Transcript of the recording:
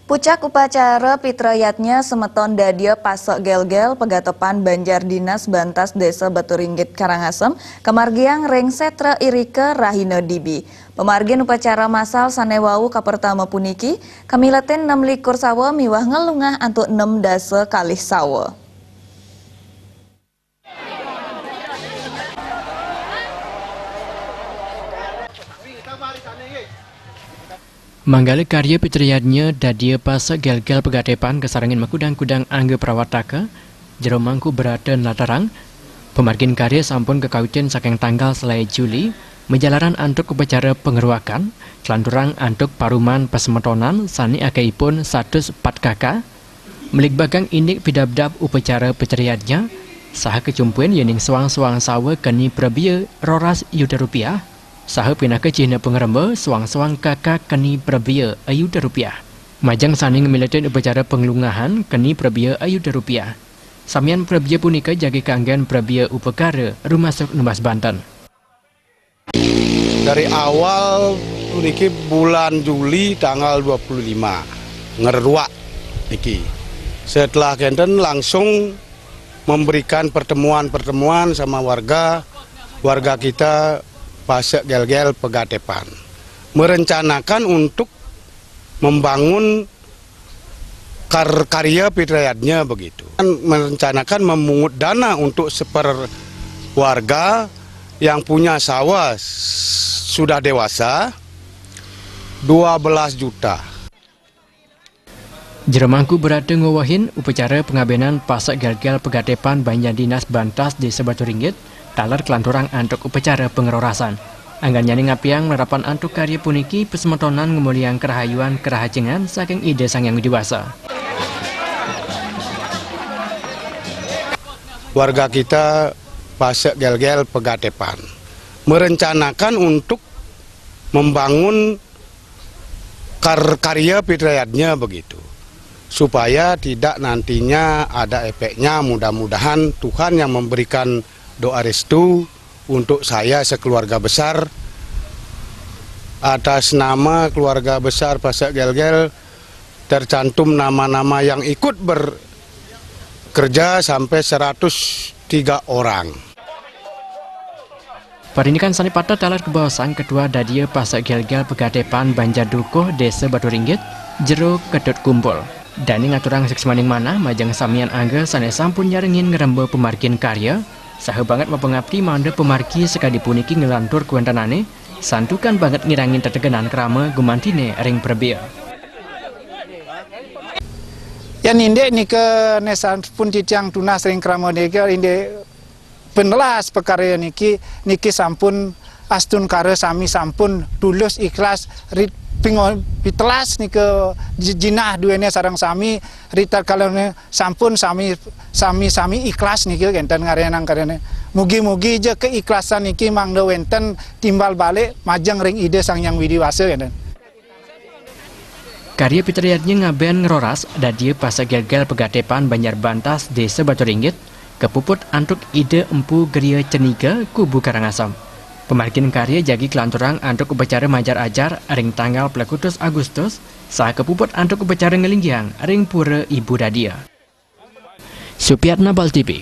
Pucak upacara pitrayatnya semeton dadia pasok gel-gel pegatopan Banjar Dinas Bantas Desa Baturinggit Karangasem kemargiang ring setra irike Rahina Dibi. Pemargin upacara masal sanewau kapertama puniki kamilaten 6 likur sawa miwah ngelungah antuk 6 dasa kalih sawa. Manggala karya pitriyadnya dadia pasak gel-gel pegatepan kesarangin makudang-kudang angga prawataka jero mangku berada latarang pemargin karya sampun kekawitan saking tanggal selai Juli menjalaran antuk upacara pengeruakan kelanturang antuk paruman pesemetonan sani akaipun 104 kakak melik bagang indik pidabdab upacara pitriyadnya saha kecumpuan yening suang-suang sawa keni prabia roras yuta rupiah saha pinaka cina pengeremba suang-suang kakak keni prabia ayuda rupiah. Majang saning ngemilatin upacara penglungahan keni prabia ayuda rupiah. Samian prabia punika jagi kanggan prabia upakara rumah sok Numbas Banten. Dari awal niki bulan Juli tanggal 25 ngeruak niki. Setelah kenten langsung memberikan pertemuan sama warga kita pasak gel-gel pegatepan merencanakan untuk membangun karya pitrayatnya begitu, merencanakan memungut dana untuk seper warga yang punya sawah sudah dewasa 12 juta. Jeremangku berada ngawahin upacara pengabenan pasak gel-gel pegatepan Banjar Dinas Bantas Desa Baturinggit talar kelanturang antuk upacara pengerorasan. Anggan nyaning ngapiang merapan antuk karya puniki pesemetonan ngemuliang kerahayuan kerahajengan saking ide sang yang dewasa. Warga kita pasak gel-gel pegatepan merencanakan untuk membangun karya pitrayatnya begitu, supaya tidak nantinya ada efeknya. Mudah-mudahan Tuhan yang memberikan doa restu untuk saya sekeluarga besar atas nama keluarga besar pasak gel-gel tercantum nama-nama yang ikut bekerja sampai 103 orang. Parinikan sanipata talar kebawasan kedua dadia pasak gel-gel pegatepan Banjar Dukuh Desa Baturinggit jero kedut kumpul. Dani ngaturang seksmaning mana majang samian angga sane sampun nyarengin ngerembe pemargin karya saha banget mapengabdi manda pemargi sekadi puniki ngelantur kuentanane santukan banget ngirangin tetegenan kerama gumantine ring perbia. Ya ninde ni ke nesan pun titiang tunas ring kerama dega inde penelas perkara niki sampun astun kare sami sampun tulus ikhlas pingon pitelas ni ke jinah duanya sarang sami rita kalau sampun sami ikhlas ni ke enten ngarenang karene mugi-mugi je keikhlasan niki mangda wenten timbal balik majang ring ide sang yang widiwasa enten. Karya pitrayatnya ngaben ngeroras dadia pasak gel-gel pegatepan Banjar Bantas Desa Baturinggit kepuput antuk ide empu geria ceniga kubu Karangasem. Pemargin karya jagi kelanturang antuk upacara majar ajar ring tanggal Plekutus Agustus saha kepuput antuk upacara ngelinggiang ring pura Ibu Dadia. Supiatna Bal TV.